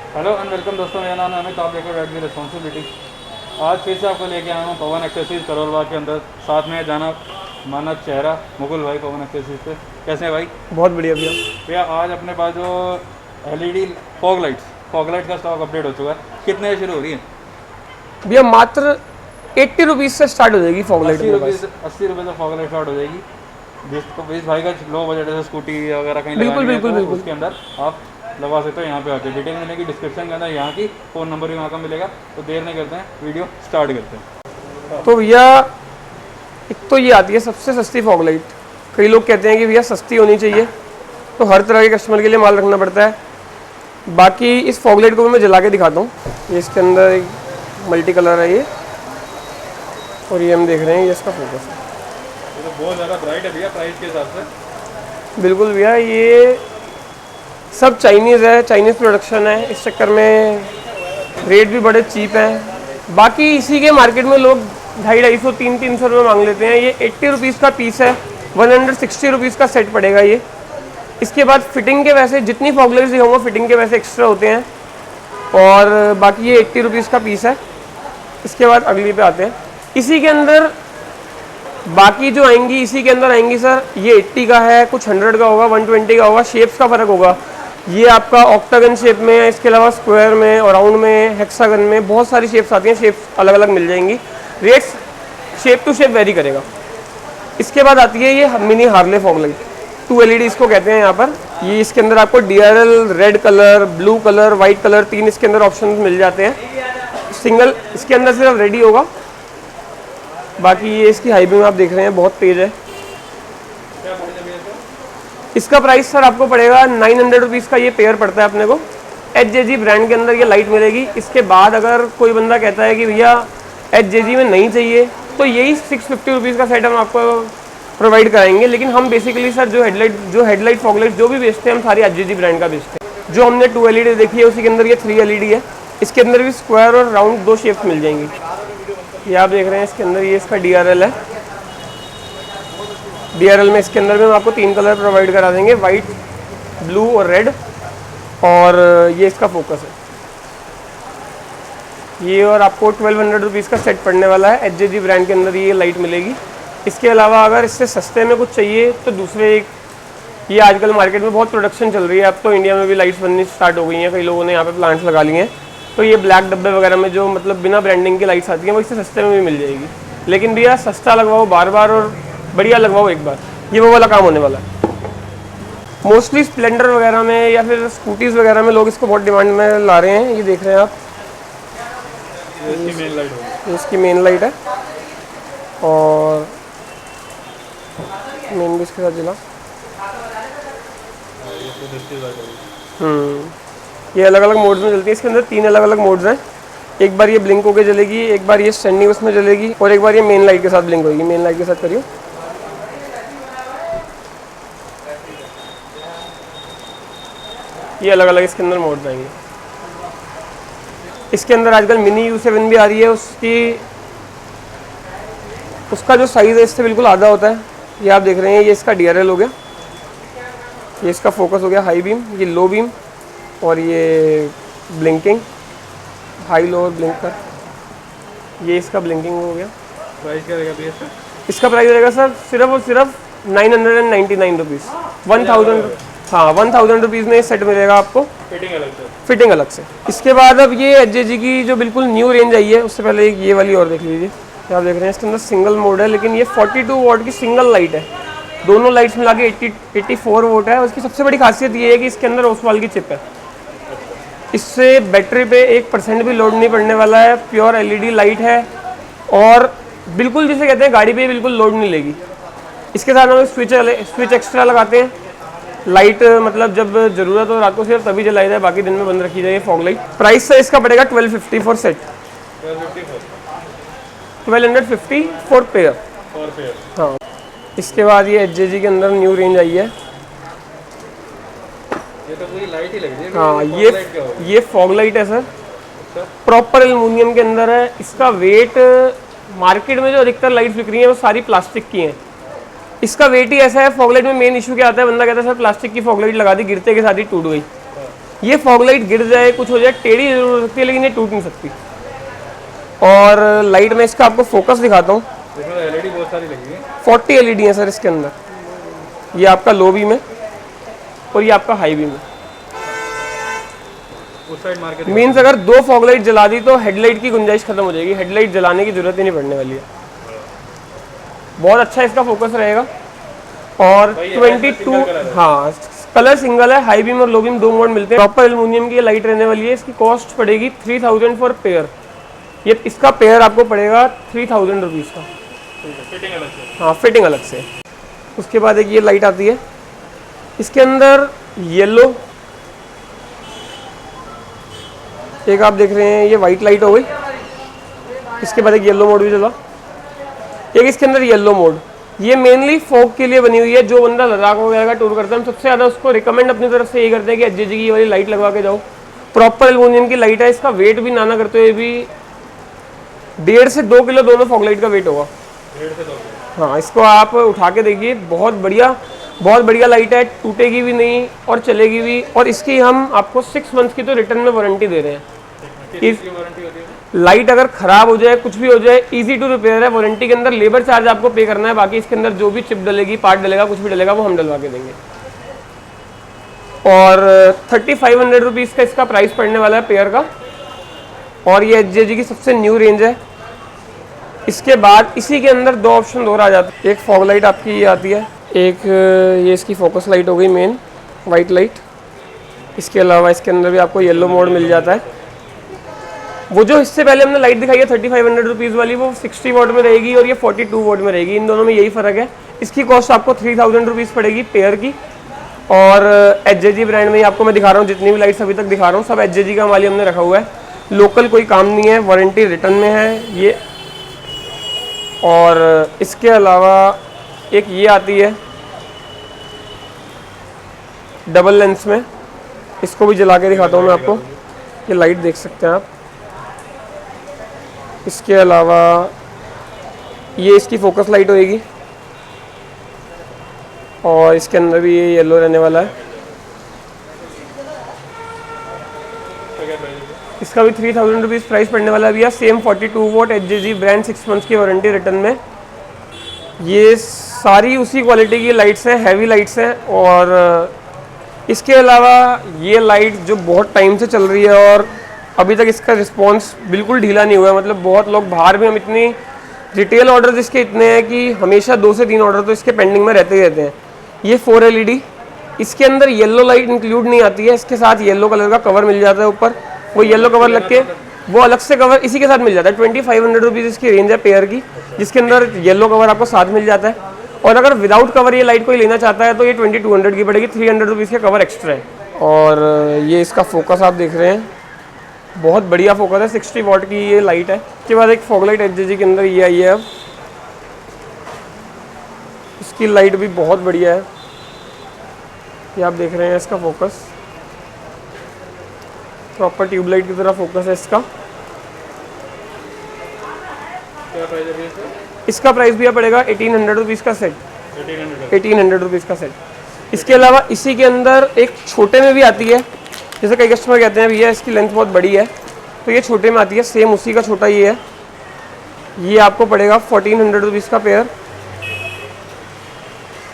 Hello and welcome दोस्तों, मेरा नाम है अमित। आप देखो रेड की रिस्पॉन्सिबिलिटी। आज फिर से आपको लेके आया हूँ पवन एक्सेसरीज करोल बाग के अंदर। साथ में जाना माना चेहरा मुकुल भाई पवन एक्सेसरीज पे। कैसे हैं भाई? बहुत बढ़िया भैया। भैया आज अपने पास जो एलईडी फॉग लाइट का स्टॉक अपडेट हो चुका है। कितने से शुरू हो रही है? भैया मात्र 80 रुपीज़ से स्टार्ट हो जाएगी फॉग लाइट अस्सी अपने रुपीज़ पास। 80 रुपये से फॉग लाइट स्टार्ट हो जाएगी। जिस भाई का लो बजट है, स्कूटी वगैरह कहीं बिल्कुल लगानी है बिल्कुल तो बिल्कुल। उसके अंदर आप लगा सकते हो। यहाँ पे आके डिटेल मिलेगी डिस्क्रिप्शन के अंदर, यहाँ की फ़ोन नंबर भी वहाँ का मिलेगा। तो देर नहीं करते हैं, वीडियो स्टार्ट करते हैं। तो भैया एक तो ये आती है सबसे सस्ती फॉग लाइट। कई लोग कहते हैं कि भैया सस्ती होनी चाहिए, तो हर तरह के कस्टमर के लिए माल रखना पड़ता है। बाकी इस फॉग लाइट को मैं जला के दिखाता हूँ। ये इसके अंदर एक मल्टी कलर है ये, और ये हम देख रहे हैं ये इसका फोकस है। ये तो बहुत ज़्यादा ब्राइट है भैया प्राइस के हिसाब से। बिल्कुल भैया, ये सब चाइनीज़ है, चाइनीज़ प्रोडक्शन है। इस चक्कर में रेट भी बड़े चीप हैं। बाकी इसी के मार्केट में लोग 250, 300 रुपये मांग लेते हैं। ये 80 रुपीज़ का पीस है, 160 रुपीज़ का सेट पड़ेगा ये। इसके बाद फिटिंग के वैसे जितनी फॉग लाइट्स दिखाऊंगा फिटिंग के वैसे एक्स्ट्रा होते हैं, और बाकी ये 80 रुपीज़ का पीस है। इसके बाद अगली पे आते हैं। इसी के अंदर बाकी जो आएंगी इसी के अंदर आएंगी सर। ये 80 का है, कुछ 100 का होगा, 120 का होगा। शेप्स का फ़र्क होगा। ये आपका ऑक्टागन शेप में है, इसके अलावा स्क्वायर में और राउंड में, हेक्सागन में, बहुत सारी शेप्स आती हैं। शेप्स अलग अलग मिल जाएंगी। Rates shape to shape vary करेगा। इसके बाद आती है ये mini Harley fog light, 2 LED इसको कहते हैं यहाँ पर। ये इसके अंदर आपको DRL red colour, blue colour, white colour, 3 इसके अंदर ऑप्शन मिल जाते हैं। सिंगल इसके अंदर सिर्फ रेडी होगा। बाकी ये इसकी हाई बीम आप देख रहे हैं बहुत तेज़ है। क्या प्राइस है भैया इसका? इसका प्राइस सर आपको पड़ेगा 900 रुपीज़ का। ये पेयर पड़ता है अपने को। HJG ब्रांड के अंदर ये लाइट मिलेगी। इसके बाद अगर कोई बंदा कहता है कि भैया HJG में नहीं चाहिए, तो यही 650 रुपीज़ का सेट हम आपको प्रोवाइड कराएंगे। लेकिन हम बेसिकली सर जो हेडलाइट फॉग लाइट जो भी बेचते हैं हम सारी HJG ब्रांड का बेचते हैं। जो हमने 2 LED देखी है उसी के अंदर ये 3 LED है। इसके अंदर भी स्क्वायर और राउंड 2 शेप्स मिल जाएंगी। ये आप देख रहे हैं इसके अंदर ये इसका DRL है। DRL में इसके अंदर भी हम आपको 3 कलर प्रोवाइड करा देंगे, वाइट, ब्लू और रेड। और ये इसका फोकस है ये, और आपको 1200 रुपीज़ का सेट पड़ने वाला है। HJG ब्रांड के अंदर ये लाइट मिलेगी। इसके अलावा अगर इससे सस्ते में कुछ चाहिए तो दूसरे एक, ये आजकल मार्केट में बहुत प्रोडक्शन चल रही है। अब तो इंडिया में भी लाइट्स बननी स्टार्ट हो गई हैं, कई लोगों ने यहाँ पे प्लांट्स लगा लिए हैं। तो ये ब्लैक डब्बे वगैरह में जो मतलब बिना ब्रांडिंग की लाइट्स आती हैं वो इससे सस्ते में भी मिल जाएगी। लेकिन भैया सस्ता लगवाओ बार बार और बढ़िया लगवाओ एक बार, ये वो वाला काम होने वाला है। मोस्टली स्प्लेंडर वगैरह में या फिर स्कूटीज़ वगैरह में लोग इसको बहुत डिमांड में ला रहे हैं। ये देख रहे हैं आप, इसकी मेन लाइट होगी। इसकी मेन लाइट है और मेन भी इसके साथ जला। ये तो डिस्प्ले लाइट होगी। ये अलग अलग मोड्स में चलती है। इसके अंदर 3 अलग अलग मोड्स हैं। एक बार ये ब्लिंक होकर जलेगी, एक बार ये स्टैंडिंग उसमें जलेगी, और एक बार ये मेन लाइट के साथ ब्लिंक होगी। मेन लाइट के साथ करिए। ये अलग अलग इसके अंदर मोड्स आएंगे। इसके अंदर आजकल मिनी U7 भी आ रही है। उसका जो साइज़ है इससे बिल्कुल आधा होता है। ये आप देख रहे हैं, ये इसका DRL हो गया, ये इसका फोकस हो गया हाई बीम, ये लो बीम, और ये ब्लिंकिंग हाई लो और ब्लिंक कर, ये इसका ब्लिंकिंग हो गया। प्राइस क्या रहेगा भैया इसका? इसका प्राइस रहेगा सर सिर्फ और सिर्फ 999 रुपीज़। 1000, हाँ 1000 रुपीज़ में ये सेट मिलेगा आपको, फिटिंग अलग से। फिटिंग अलग से। इसके बाद अब ये HJG की जो बिल्कुल न्यू रेंज आई है, उससे पहले एक ये वाली और देख लीजिए। ये आप देख रहे हैं इसके अंदर सिंगल मोड है, लेकिन ये 42 वॉट की सिंगल लाइट है। दोनों लाइट्स मिला के 84 वोट है। उसकी सबसे बड़ी खासियत ये है कि इसके अंदर ओसवाल की चिप है। इससे बैटरी पे 1% भी लोड नहीं पड़ने वाला है। प्योर LED लाइट है, और बिल्कुल जिसे कहते हैं गाड़ी पे बिल्कुल लोड नहीं लेगी। इसके साथ हम स्विच एक्स्ट्रा लगाते हैं। लाइट मतलब जब ज़रूरत हो रात को सिर्फ तभी जलाई जाए, बाकी दिन में बंद रखी जाए फॉग लाइट। प्राइस से इसका पड़ेगा 1250 फॉर सेट, 1250 फॉर पेयर। हाँ। इसके बाद ये HJG के अंदर न्यू रेंज आई है। ये तो पूरी लाइट ही लग रही है। हाँ, ये ये फॉग लाइट है सर, प्रॉपर एल्युमिनियम के अंदर है। इसका वेट मार्केट में जो अधिकतर लाइट्स बिक रही हैं वो सारी प्लास्टिक की हैं। इसका वेट ही ऐसा है। फॉग लाइट में मेन इशू क्या आता है, बंदा कहता है सर प्लास्टिक की फॉग लाइट लगा दी, गिरते के साथ ही टूट गई। ये फॉग लाइट गिर जाए, कुछ हो जाए, टेढ़ी जरूर हो सकती है लेकिन ये टूट नहीं सकती। और लाइट में इसका आपको फोकस दिखाता हूँ। इसमें एलईडी बहुत सारी लगी है। 40 एलईडी है सर इसके अंदर। ये आपका लो बीम है और ये आपका हाई बीम है। उस साइड मार्केट मीन्स अगर 2 फॉग लाइट जला दी तो हेडलाइट की गुंजाइश खत्म हो जाएगी, हेडलाइट जलाने की जरूरत ही नहीं पड़ने वाली है। बहुत अच्छा इसका फोकस रहेगा। और 22, हाँ कलर सिंगल है, हाई बीम और लो बीम 2 मोड मिलते हैं। प्रॉपर एल्युमिनियम की ये लाइट रहने वाली है। इसकी कॉस्ट पड़ेगी 3000 फॉर पेयर। ये इसका पेयर आपको पड़ेगा 3000 रुपीज़ का। फिटिंग अलग से। हाँ फिटिंग अलग से। उसके बाद एक ये लाइट आती है, इसके अंदर येलो, एक आप देख रहे हैं ये वाइट लाइट हो गई। इसके बाद एक येलो मोड भी चला, एक इसके अंदर येलो मोड। ये मेनली फॉग के लिए बनी हुई है। जो बंदा लद्दाख वगैरह का टूर करता है, हम सबसे ज़्यादा उसको रिकमेंड अपनी तरफ से यही करते हैं कि एचजेजी की वाली लाइट लगवा के जाओ। प्रॉपर एल्युमिनियम की लाइट है। इसका वेट भी नाना करते हुए भी 1.5 से 2 किलो दोनों फॉग लाइट का वेट होगा। 1.5 से 2 किलो। हाँ इसको आप उठा के देखिए, बहुत बढ़िया लाइट है, टूटेगी भी नहीं और चलेगी भी। और इसकी हम आपको 6 मंथ्स की तो रिटर्न में वारंटी दे रहे हैं। किसकी वारंटी होती है? लाइट अगर खराब हो जाए, कुछ भी हो जाए, इजी टू रिपेयर है। वारंटी के अंदर लेबर चार्ज आपको पे करना है, बाकी इसके अंदर जो भी चिप डलेगी, पार्ट डलेगा, कुछ भी डलेगा वो हम डलवा के देंगे। और 3500 रुपीज़ का इसका प्राइस पड़ने वाला है पेयर का। और ये एचजेजी की सबसे न्यू रेंज है। इसके बाद इसी के अंदर 2 ऑप्शन और आ जाते हैं। एक फॉग लाइट आपकी ये आती है, एक ये इसकी फोकस लाइट हो गई मेन वाइट लाइट। इसके अलावा इसके अंदर भी आपको येलो मोड मिल जाता है। वो जो इससे पहले हमने लाइट दिखाई है 3500 रुपीज़ वाली, वो 60 वॉट में रहेगी और ये 42 वॉट में रहेगी। इन दोनों में यही फ़र्क है। इसकी कॉस्ट आपको 3000 रुपीज़ पड़ेगी पेयर की। और एचजेजी ब्रांड में ही आपको मैं दिखा रहा हूँ, जितनी भी लाइट्स अभी तक दिखा रहा हूँ सब एचजेजी का माल ही हमने रखा हुआ है। लोकल कोई काम नहीं है, वारंटी रिटर्न में है ये। और इसके अलावा एक ये आती है डबल लेंस में, इसको भी जला के दिखाता हूँ मैं आपको। ये लाइट देख सकते हैं आप। इसके अलावा ये इसकी फोकस लाइट होएगी और इसके अंदर भी ये येलो रहने वाला है। इसका भी 3000 रुपीज़ प्राइस पड़ने वाला है भैया। सेम 42 वोट एचजेजी ब्रांड, 6 मंथ्स की वारंटी रिटर्न में। ये सारी उसी क्वालिटी की लाइट्स हैं, हैवी लाइट्स हैं। और इसके अलावा ये लाइट जो बहुत टाइम से चल रही है और अभी तक इसका रिस्पांस बिल्कुल ढीला नहीं हुआ है। मतलब बहुत लोग बाहर भी, हम इतनी रिटेल ऑर्डर इसके इतने हैं कि हमेशा 2 से 3 ऑर्डर तो इसके पेंडिंग में रहते ही रहते हैं। ये 4 LED, इसके अंदर येलो लाइट इंक्लूड नहीं आती है। इसके साथ येलो कलर का कवर मिल जाता है ऊपर, वो येलो कवर लग के वो अलग से कवर इसी के साथ मिल जाता है। 2500 रुपीज़ इसकी रेंज है पेयर की, जिसके अंदर येलो कवर आपको साथ मिल जाता है। और अगर विदाउट कवर ये लाइट कोई लेना चाहता है तो ये 2200 की पड़ेगी, 300 रुपीज़ का कवर एक्स्ट्रा है। और ये इसका फोकस आप देख रहे हैं, बहुत बढ़िया फोकस है। 60 वॉट की ये लाइट है। उसके बाद एक फॉग लाइट एचजेजी के अंदर ये आई है अब। इसकी लाइट भी बहुत बढ़िया है। ये आप देख रहे हैं इसका फोकस, प्रॉपर ट्यूबलाइट की तरह फोकस है इसका। क्या प्राइस है इसका? इसका प्राइस भी पड़ेगा 1800 रुपीज़ का सेट। 1800 रुपीज़ का सेट। इसके अलावा इसी के अंदर एक छोटे में भी आती है। जैसे कई कस्टमर कहते हैं भैया इसकी लेंथ बहुत बड़ी है, तो ये छोटे में आती है। सेम उसी का छोटा ये है। ये आपको पड़ेगा 1400 रुपीज़ का पेयर।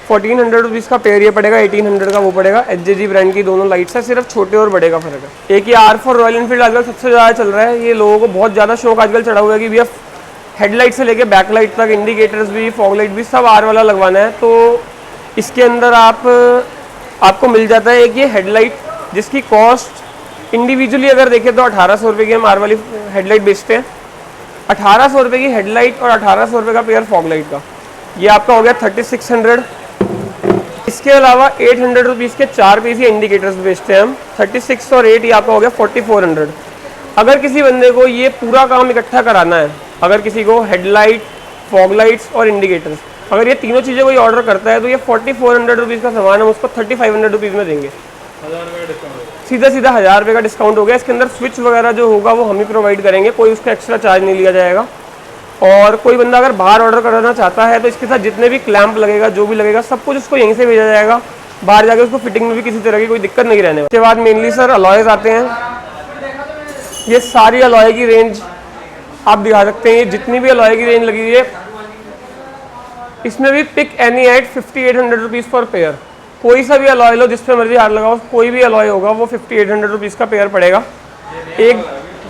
1400 रुपीज़ का पेयर ये पड़ेगा, 1800 का वो पड़ेगा। एचजेजी ब्रांड की दोनों लाइट्स है, सिर्फ छोटे और बड़े का फर्क है। एक ये R4 रॉयल एनफील्ड आजकल सबसे ज़्यादा चल रहा है। ये लोगों को बहुत ज़्यादा शौक आजकल चढ़ा हुआ है कि भैया हेडलाइट से लेके बैकलाइट तक, इंडिकेटर्स भी, फॉग लाइट भी, सब R वाला लगवाना है। तो इसके अंदर आपको मिल जाता है एक ये हेडलाइट, जिसकी कॉस्ट इंडिविजुअली अगर देखें तो 1800 रुपये की हम R वाली हेडलाइट बेचते हैं। 1800 रुपये की हेडलाइट और 1800 रुपये का पेयर फॉग लाइट का, ये आपका हो गया 3600। इसके अलावा 800 रुपीज़ के 4 पीस ही इंडिकेटर्स बेचते हैं हम। 36 और 8 ये आपका हो गया 4400। अगर किसी बंदे को ये पूरा काम इकट्ठा कराना है, अगर किसी को हेडलाइट, फॉग लाइट्स और इंडिकेटर्स, अगर ये तीनों चीज़ें कोई ऑर्डर करता है तो ये 4400 रुपीज़ का सामान हम उसको 3500 रुपीज़ में देंगे। 1000 रुपये का डिस्काउंट, सीधा 1000 रुपये का डिस्काउंट हो गया। इसके अंदर स्विच वगैरह जो होगा वो हम ही प्रोवाइड करेंगे, कोई उसका एक्स्ट्रा चार्ज नहीं लिया जाएगा। और कोई बंदा अगर बाहर ऑर्डर कराना चाहता है तो इसके साथ जितने भी क्लैंप लगेगा, जो भी लगेगा, सब कुछ उसको यहीं से भेजा जाएगा। बाहर जाके उसको फिटिंग में भी किसी तरह की कोई दिक्कत नहीं रहने वाली। उसके बाद मेनली सर अलॉयज आते हैं। ये सारी अलॉय की रेंज आप दिखा सकते हैं, ये जितनी भी अलॉय की रेंज लगी हुई है इसमें भी पिक एनी एट 5800 रुपीज़ पर पेयर। कोई सा भी अलॉय लो, जिस पे मर्जी हाथ लगाओ, कोई भी अलॉय होगा वो 5800 रुपीज़ का पेयर पड़ेगा एक।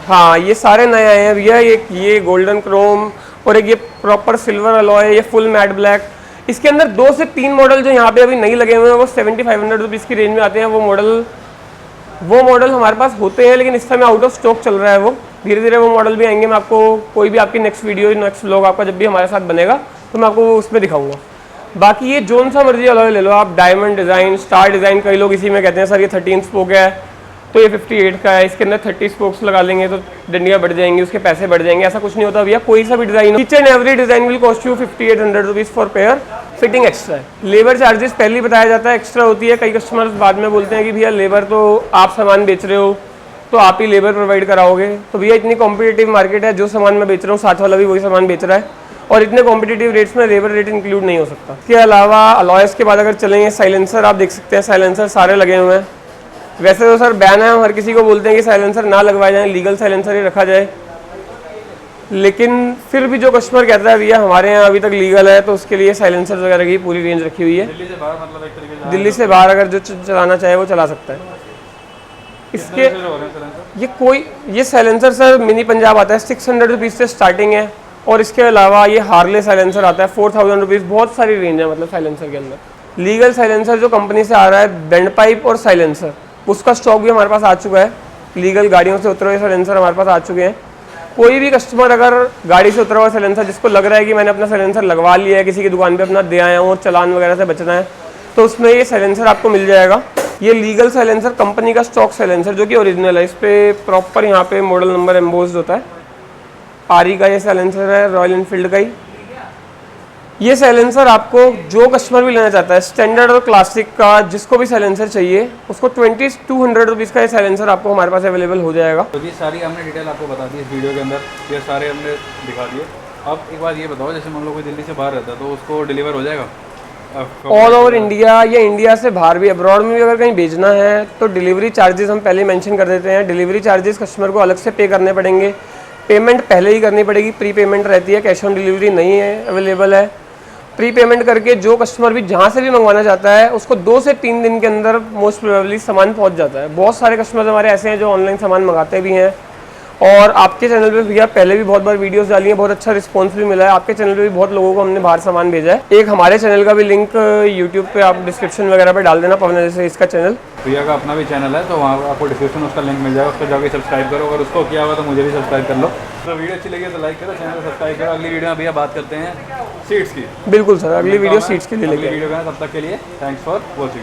हाँ, ये सारे नए आए हैं भैया, ये गोल्डन क्रोम और एक ये प्रॉपर सिल्वर अलॉय, ये फुल मैट ब्लैक। इसके अंदर 2 से 3 मॉडल जो यहाँ पे अभी नहीं लगे हुए हैं वो 7500 रुपीज़ की रेंज में आते हैं। वो मॉडल हमारे पास होते हैं, लेकिन इस समय आउट ऑफ स्टॉक चल रहा है। वो धीरे धीरे वो मॉडल भी आएंगे। मैं आपको कोई भी आपकी नेक्स्ट वीडियो, नेक्स्ट व्लॉग आपका जब भी हमारे साथ बनेगा तो मैं आपको उसमें दिखाऊंगा। बाकी ये जोन सा मर्जी अलॉय ले लो आप, डायमंड डिज़ाइन, स्टार डिज़ाइन, कई लोग इसी में कहते हैं सर ये 13 स्पोक है तो ये 58 का है, इसके अंदर 30 स्पोक्स लगा लेंगे तो डंडियाँ बढ़ जाएंगी, उसके पैसे बढ़ जाएंगे। ऐसा कुछ नहीं होता भैया, कोई सा भी design, each and every design will cost you 5800 rupees for pair. Fitting extra है। लेबर चार्जेस पहले ही बताया जाता है, एक्स्ट्रा होती है। कई कस्टमर्स बाद में बोलते हैं कि भैया लेबर तो आप सामान बेच रहे हो तो आप ही लेबर प्रोवाइड कराओगे। तो भैया इतनी कॉम्पिटिटिव मार्केट है, जो सामान मैं बेच रहा हूँ साथ वाला भी वही सामान बेच रहा है, और इतने कॉम्पिटिटिव रेट्स में लेबर रेट इंक्लूड नहीं हो सकता। इसके अलावा अलॉयस के बाद अगर चलेंगे, साइलेंसर आप देख सकते हैं, साइलेंसर सारे लगे हुए हैं। वैसे तो सर बैन है, हम हर किसी को बोलते हैं कि साइलेंसर ना लगवाए जाए, लीगल साइलेंसर ही रखा जाए, लेकिन फिर भी जो कस्टमर कहता है भैया हमारे यहाँ अभी तक लीगल है तो उसके लिए साइलेंसर वगैरह की पूरी रेंज रखी हुई है। दिल्ली से बाहर मतलब एक तरीके से दिल्ली से बाहर अगर जो चलाना चाहे वो चला सकता है। इसके ये साइलेंसर सर मिनी पंजाब आता है, 600 रुपीज़ से स्टार्टिंग है। और इसके अलावा ये हार्ले साइलेंसर आता है 4000 रुपीज़। बहुत सारी रेंज है मतलब साइलेंसर के अंदर। लीगल साइलेंसर जो कंपनी से आ रहा है, बेंड पाइप और साइलेंसर, उसका स्टॉक भी हमारे पास आ चुका है। लीगल गाड़ियों से उतरे हुए साइलेंसर हमारे पास आ चुके हैं। कोई भी कस्टमर अगर गाड़ी से उतरा हुआ साइलेंसर, जिसको लग रहा है कि मैंने अपना साइलेंसर लगवा लिया है, किसी की दुकान पे अपना दे आया हूँ और चालान वगैरह से बचना है, तो उसमें ये साइलेंसर आपको मिल जाएगा। ये लीगल साइलेंसर कंपनी का स्टॉक साइलेंसर जो कि ओरिजिनल है, इस पर प्रॉपर यहाँ पे मॉडल नंबर एम्बोस्ड होता है। आरी का ये साइलेंसर है, रॉयल एनफील्ड का ही। ये साइलेंसर आपको जो कस्टमर भी लेना चाहता है, स्टैंडर्ड और क्लासिक का, जिसको भी साइलेंसर चाहिए उसको 2200 रुपीज़ का ये साइलेंसर आपको हमारे पास अवेलेबल हो जाएगा। तो ये सारी हमने डिटेल आपको बता दी इस वीडियो के अंदर, ये सारे हमने दिखा दिए। अब एक बात ये बताओ, जैसे मान लो कोई दिल्ली से बाहर रहता है तो उसको डिलीवर हो जाएगा ऑल ओवर इंडिया या इंडिया से बाहर भी, अब्रॉड में भी अगर कहीं भेजना है तो डिलीवरी चार्जेस हम पहले मेंशन कर देते हैं। डिलीवरी चार्जेस कस्टमर को अलग से पे करने पड़ेंगे, पेमेंट पहले ही करनी पड़ेगी, प्री पेमेंट रहती है, कैश ऑन डिलीवरी नहीं है, अवेलेबल है। प्री पेमेंट करके जो कस्टमर भी जहाँ से भी मंगवाना चाहता है उसको 2 से 3 दिन के अंदर मोस्ट प्रोबेबली सामान पहुँच जाता है। बहुत सारे कस्टमर्स हमारे ऐसे हैं जो ऑनलाइन सामान मंगाते भी हैं, और आपके चैनल पे भैया पहले भी बहुत बार वीडियोस डाली हैं, बहुत अच्छा रिस्पांस भी मिला है। आपके चैनल पे भी बहुत लोगों को हमने बाहर सामान भेजा है। एक हमारे चैनल का भी लिंक यूट्यूब पे आप डिस्क्रिप्शन वगैरह पे डाल देना, पवन जैसे इसका चैनल। भैया का अपना भी चैनल है तो वहाँ आपको डिस्क्रिप्शन उसका लिंक मिल जाएगा, उस पर जाकर सब्सक्राइब करो। अगर उसको किया हुआ तो मुझे भी सब्सक्राइब कर लो। तो वीडियो अच्छी लगी तो लाइक करो, चैनल को सब्सक्राइब करो। अगली वीडियो में भैया बात करते हैं सीट्स की। बिल्कुल सर, अगली वीडियो सीट्स के लिए लेके वीडियो का, तब तक के लिए थैंक्स फॉर वॉचिंग।